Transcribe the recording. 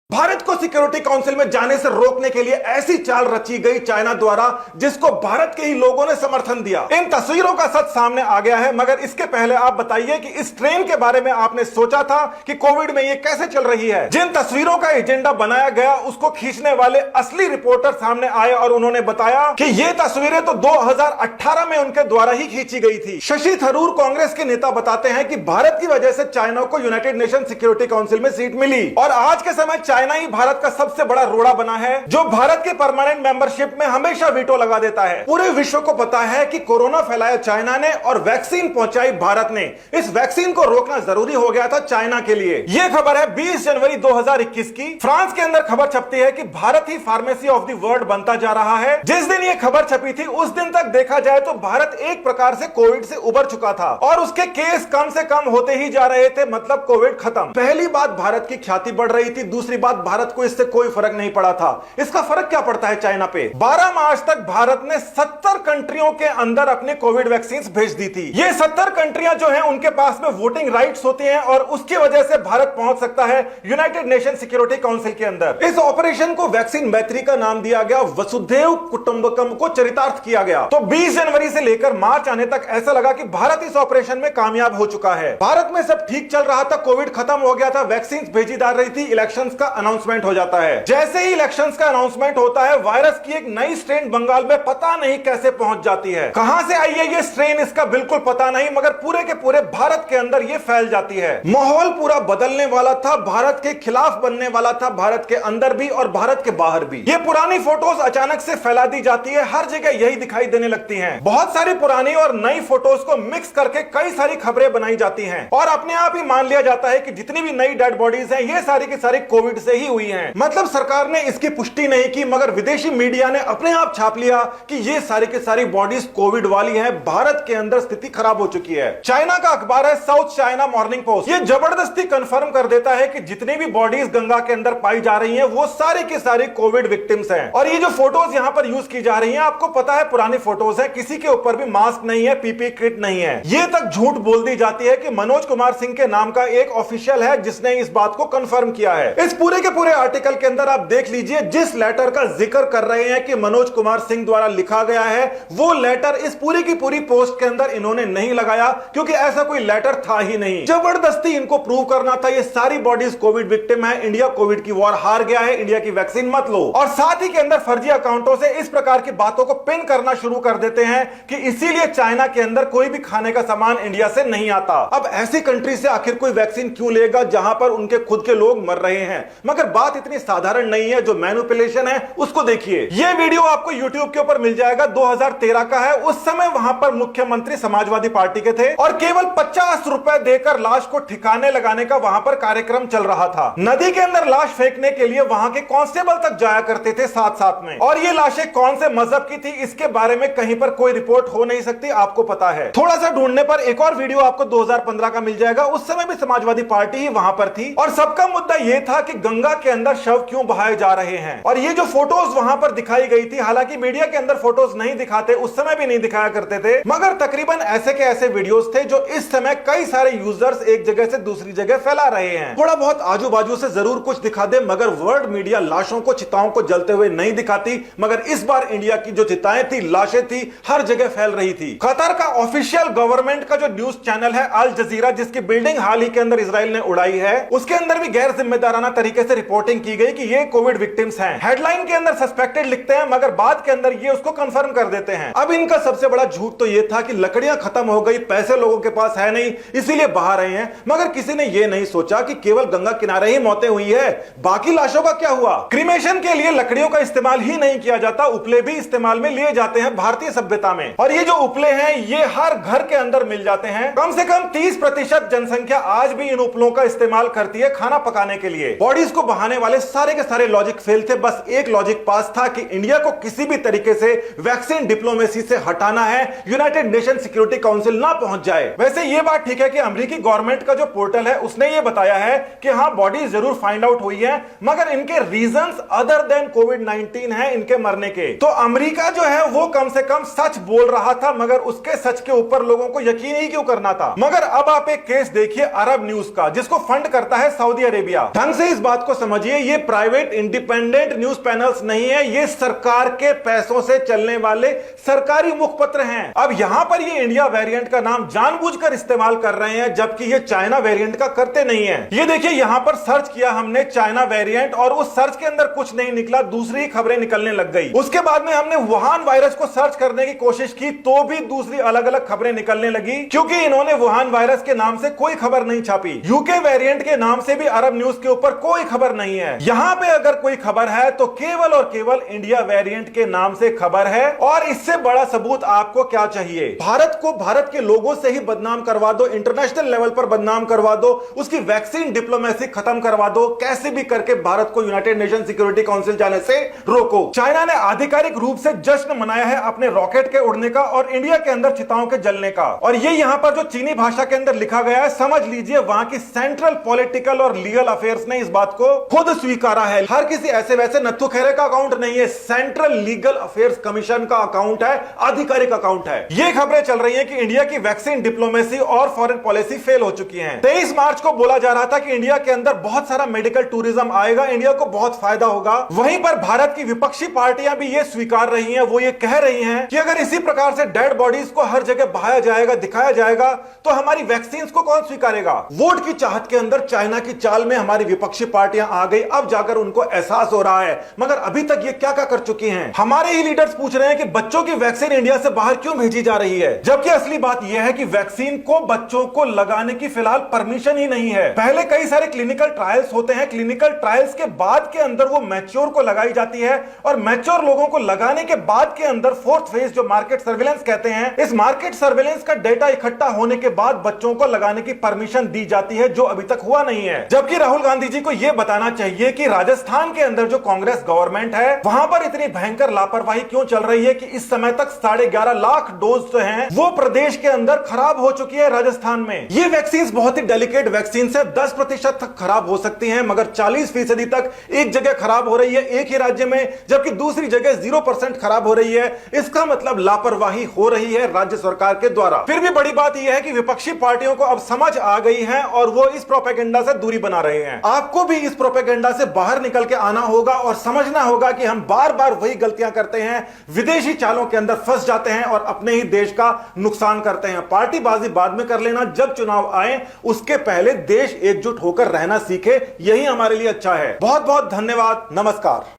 भारत को security council में जाने से रोकने के लिए ऐसी चाल रची गई चाइना द्वारा जिसको भारत के ही लोगों ने समर्थन दिया। इन तस्वीरों का सच सामने आ गया है, मगर इसके पहले आप बताइए कि इस ट्रेन के बारे में आपने सोचा था कि कोविड में ये कैसे चल रही है। जिन तस्वीरों का एजेंडा बनाया गया उसको खींचने वाले असली रिपोर्टर सामने आए और उन्होंने बताया कि ये तस्वीरें तो 2018 में उनके द्वारा ही खींची गई थी। शशि थरूर कांग्रेस के नेता बताते हैं कि भारत की वजह से चाइना को यूनाइटेड नेशन सिक्योरिटी काउंसिल में सीट मिली और आज के समय चाइना ही भारत का सबसे बड़ा रोड़ा बना है जो भारत के परमानेंट मेंबरशिप में हमेशा वीटो लगा देता है। पूरे विश्व को पता है कि कोरोना फैलाया चाइना ने और वैक्सीन पहुंचाई भारत ने। इस वैक्सीन को रोकना जरूरी हो गया था चाइना के लिए। यह खबर है 20 जनवरी 2021 की। फ्रांस के अंदर खबर छपती है कि भारत ही फार्मेसी ऑफ द वर्ल्ड बनता जा रहा है। जिस दिन यह खबर छपी थी उस दिन तक देखा जाए तो भारत एक प्रकार से कोविड से उबर चुका था और उसके केस कम से कम होते ही जा रहे थे, मतलब कोविड खत्म। पहली बात भारत की ख्याति बढ़ रही थी, दूसरी बात भारत को इससे कोई फर्क नहीं पड़ा था। इसका फर्क क्या पड़ता है चाइना पे। 12 मार्च तक भारत ने 70 कंट्रियों के अंदर अपने कोविड वैक्सीन भेज दी थी। ये 70 कंट्रियां जो हैं उनके पास में वोटिंग राइट्स होते हैं और उसकी वजह से भारत पहुंच सकता है यूनाइटेड नेशन सिक्योरिटी काउंसिल के अंदर। इस ऑपरेशन को वैक्सीन मैत्री का नाम दिया गया, वसुधैव कुटुंबकम को चरितार्थ किया गया। तो 20 जनवरी से लेकर मार्च आने तक ऐसा लगा कि भारत इस ऑपरेशन में कामयाब हो चुका है। भारत में सब ठीक चल रहा था, कोविड खत्म हो गया था, वैक्सीन भेजी जा रही थी, इलेक्शंस का अनाउंसमेंट हो जाता है। जैसे ही इलेक्शंस का अनाउंसमेंट होता है वायरस की एक नई स्ट्रेन बंगाल में पता नहीं कैसे पहुंच जाती है। कहां से आई है ये स्ट्रेन इसका बिल्कुल पता नहीं, मगर पूरे के पूरे भारत के अंदर ये फैल जाती है। माहौल पूरा बदलने वाला था, भारत के खिलाफ बनने वाला था, भारत के अंदर भी और भारत के बाहर भी। ये पुरानी फोटोज अचानक से फैला दी जाती है, हर जगह यही दिखाई देने लगती हैं। बहुत सारी पुरानी और नई फोटोज को मिक्स करके कई सारी खबरें बनाई जाती हैं और अपने आप ही मान लिया जाता है कि जितनी भी नई डेड बॉडीज हैं ये सारी की सारी कोविड से ही हुई हैं। मतलब सरकार ने इसकी पुष्टि नहीं की, मगर विदेशी मीडिया ने अपने आप छाप लिया कि ये सारी की सारी बॉडीज कोविड वाली हैं। भारत के अंदर स्थिति खराब हो चुकी है। चाइना का अखबार है साउथ चाइना मॉर्निंग पोस्ट, ये जबरदस्ती कंफर्म कर देता है कि जितनी भी बॉडीज गंगा के अंदर पाई जा रही हैं वो सारी की सारी कोविड विक्टिम्स हैं। और ये जो फोटोज यहां पर यूज की जा रही हैं, आपको पता है पुरानी फोटोज है, किसी के ऊपर भी मास्क नहीं है, पीपी किट नहीं है। ये तक झूठ बोल दी जाती है कि मनोज कुमार सिंह के नाम का एक ऑफिशियल है जिसने इस बात को कंफर्म किया है। इस पूरे के पूरे आर्टिकल के अंदर आप देख लीजिए, जिस लेटर का जिक्र कर रहे हैं कि मनोज कुमार सिंह द्वारा लिखा गया है, वो लेटर इस पूरी की पूरी पोस्ट के अंदर इन्होंने नहीं लगाया क्योंकि ऐसा कोई लेटर था ही नहीं। जबरदस्ती इनको प्रूव करना था ये सारी बॉडीज कोविड विक्टिम है, इंडिया कोविड की वॉर हार गया है, इंडिया की वैक्सीन मत लो। और साथ ही के अंदर फर्जी अकाउंटों से इस प्रकार की बातों को पिन करना शुरू कर देते हैं कि इसीलिए चाइना के अंदर कोई भी खाने का सामान इंडिया से नहीं आता। अब ऐसी कंट्री से आखिर कोई वैक्सीन क्यों लेगा जहां पर उनके खुद के लोग मर रहे हैं। मगर बात इतनी साधारण नहीं है, जो मैनिपुलेशन है उसको देखिए। यह वीडियो आपको YouTube के ऊपर मिल जाएगा, 2013 का है। उस समय वहां पर मुख्यमंत्री समाजवादी पार्टी के थे और केवल 50 रुपए देकर लाश को ठिकाने लगाने का वहां पर कार्यक्रम चल रहा था। नदी के अंदर लाश फेंकने के लिए वहां के कांस्टेबल तक जाया करते थे साथ साथ में। और ये लाशें कौन से मजहब की थी इसके बारे में कहीं पर कोई रिपोर्ट हो नहीं सकती, आपको पता है। थोड़ा सा ढूंढने पर एक और वीडियो आपको 2015 का मिल जाएगा, उस समय भी समाजवादी पार्टी ही वहां पर थी और सबका मुद्दा यह था कि गंगा के अंदर शव क्यों बहाए जा रहे हैं। और ये जो फोटोज वहां पर दिखाई गई थी, हालांकि मीडिया के अंदर फोटोज नहीं दिखाते, उस समय भी नहीं दिखाया करते थे, मगर तकरीबन ऐसे के ऐसे वीडियोस थे जो इस समय कई सारे यूजर्स एक जगह से दूसरी जगह फैला रहे हैं। थोड़ा बहुत आजू बाजू से जरूर कुछ दिखा दे, मगर वर्ल्ड मीडिया लाशों को, चिताओं को जलते हुए नहीं दिखाती। मगर इस बार इंडिया की जो चिताएं थी, लाशें थी, हर जगह फैल रही थी। कतर का ऑफिशियल गवर्नमेंट का जो न्यूज चैनल है अल जजीरा, जिसकी बिल्डिंग हाल ही के अंदर इजराइल ने उड़ाई है, उसके अंदर भी गैर जिम्मेदाराना तरीके से रिपोर्टिंग की गई कि ये कोविड विक्टिम्स हैं। हेडलाइन के अंदर सस्पेक्टेड लिखते हैं, मगर बाद के अंदर ये उसको कंफर्म कर देते हैं। अब इनका सबसे बड़ा झूठ तो ये था कि लकड़ियां खत्म हो गई, पैसे लोगों के पास है नहीं, इसीलिए बहा रहे हैं। मगर किसी ने ये नहीं सोचा कि केवल गंगा किनारे ही मौतें हुई है, बाकी लाशों का क्या हुआ। क्रीमेशन के लिए लकड़ियों का इस्तेमाल ही नहीं किया जाता, उपले भी इस्तेमाल में लिए जाते हैं भारतीय सभ्यता में। और ये जो उपले हैं ये हर घर के अंदर मिल जाते हैं। कम से कम 30% जनसंख्या आज भी इन उपलों का इस्तेमाल करती है खाना पकाने के लिए। बॉडीज को बहाने वाले सारे के सारे लॉजिक फेल थे, बस एक लॉजिक पास था कि इंडिया को किसी भी तरीके से वैक्सीन डिप्लोमेसी से हटाना है, यूनाइटेड नेशन सिक्योरिटी काउंसिल ना पहुंच जाए। वैसे ये बात ठीक है कि अमेरिकी गवर्नमेंट का जो पोर्टल है उसने ये बताया है कि हाँ बॉडी जरूर फाइंड आउट हुई है, मगर इनके रीजंस अदर देन कोविड-19 है इनके मरने के। तो अमेरिका जो है वो कम से कम सच बोल रहा था, मगर उसके सच के ऊपर लोगों को यकीन ही क्यों करना था। मगर अब आप एक केस देखिए अरब न्यूज का, जिसको फंड करता है सऊदी अरेबिया। ढंग से इस बात बात को समझिए, ये प्राइवेट इंडिपेंडेंट न्यूज पैनल्स नहीं है, ये सरकार के पैसों से चलने वाले सरकारी मुखपत्र हैं। अब यहां पर ये इंडिया वेरिएंट का नाम जानबूझकर इस्तेमाल कर रहे हैं, जबकि ये चाइना वेरिएंट का करते नहीं है। ये देखिए, यहां पर सर्च किया हमने चाइना वेरिएंट और उस सर्च के अंदर कुछ नहीं निकला, दूसरी खबरें निकलने लग गई। उसके बाद में हमने वुहान वायरस को सर्च करने की कोशिश की तो भी दूसरी अलग अलग खबरें निकलने लगी, क्योंकि इन्होंने वुहान वायरस के नाम से कोई खबर नहीं छापी। यूके वेरिएंट के नाम से भी अरब न्यूज के ऊपर कोई खबर नहीं है। यहां पे अगर कोई खबर है तो केवल और केवल इंडिया वेरिएंट के नाम से खबर है। और इससे बड़ा सबूत आपको क्या चाहिए? भारत को भारत के लोगों से ही बदनाम करवा दो, इंटरनेशनल लेवल पर बदनाम करवा दो, उसकी वैक्सीन डिप्लोमेसी खत्म करवा दो, कैसे भी करके भारत को यूनाइटेड नेशन सिक्योरिटी काउंसिल जाने से रोको। चाइना ने आधिकारिक रूप से जश्न मनाया है अपने रॉकेट के उड़ने का और इंडिया के अंदर चिताओं के जलने का। और ये यहां पर जो चीनी भाषा के अंदर लिखा गया है, समझ लीजिए वहां की सेंट्रल पॉलिटिकल और लीगल अफेयर्स ने इस बात को खुद स्वीकारा है। हर किसी ऐसे वैसे नत्थु खेरे का अकाउंट नहीं है, सेंट्रल लीगल अफेयर्स कमीशन का अकाउंट है, आधिकारिक अकाउंट है। ये खबरें चल रही है कि इंडिया की वैक्सीन डिप्लोमेसी और फॉरेन पॉलिसी फेल हो चुकी है। 23 मार्च को बोला जा रहा था कि इंडिया के अंदर बहुत सारा मेडिकल टूरिज्म आएगा, इंडिया को बहुत फायदा होगा। वहीं पर भारत की विपक्षी पार्टियां भी ये स्वीकार रही हैं, वो ये कह रही हैं कि अगर इसी प्रकार से डेड बॉडीज को हर जगह बहाया जाएगा, दिखाया जाएगा, तो हमारी वैक्सीन को कौन स्वीकारेगा? वोट की चाहत के अंदर चाइना की चाल में हमारी विपक्षी पार्टियां आ गई, अब जाकर उनको एहसास हो रहा है। मगर अभी तक ये क्या क्या कर चुकी हैं? हमारे ही लीडर्स पूछ रहे हैं कि बच्चों की वैक्सीन इंडिया से बाहर क्यों भेजी जा रही है, जबकि असली बात यह है कि वैक्सीन को बच्चों को लगाने की फिलहाल परमिशन ही नहीं है। पहले कई सारे क्लिनिकल ट्रायल्स होते हैं, क्लिनिकल ट्रायल्स के बाद के अंदर वो मैच्योर को लगाई जाती है और मैच्योर लोगों को लगाने के बाद के अंदर फोर्थ फेज जो मार्केट सर्विलेंस कहते हैं, इस मार्केट सर्विलेंस का डेटा इकट्ठा होने के बाद बच्चों को लगाने की परमिशन दी जाती है, जो अभी तक हुआ नहीं है। जबकि राहुल गांधी जी को यह बताना चाहिए कि राजस्थान के अंदर जो कांग्रेस गवर्नमेंट है, वहां पर इतनी भयंकर लापरवाही क्यों चल रही है कि इस समय तक 11.5 लाख डोज जो हैं वो प्रदेश के अंदर खराब हो चुकी है राजस्थान में। ये वैक्सीन बहुत ही डेलिकेट वैक्सीन है, 10% तक खराब हो सकती हैं, मगर 40% तक एक जगह खराब हो रही है एक ही राज्य में, जबकि दूसरी जगह 0% खराब हो रही है। इसका मतलब लापरवाही हो रही है राज्य सरकार के द्वारा। फिर भी बड़ी बात यह है कि विपक्षी पार्टियों को अब समझ आ गई है और वो इस प्रोपेगेंडा से दूरी बना रहे हैं। आपको भी इस प्रोपेगेंडा से बाहर निकल के आना होगा और समझना होगा कि हम बार बार वही गलतियां करते हैं, विदेशी चालों के अंदर फंस जाते हैं और अपने ही देश का नुकसान करते हैं। पार्टीबाजी बाद में कर लेना, जब चुनाव आए उसके पहले देश एकजुट होकर रहना सीखे, यही हमारे लिए अच्छा है। बहुत बहुत धन्यवाद, नमस्कार।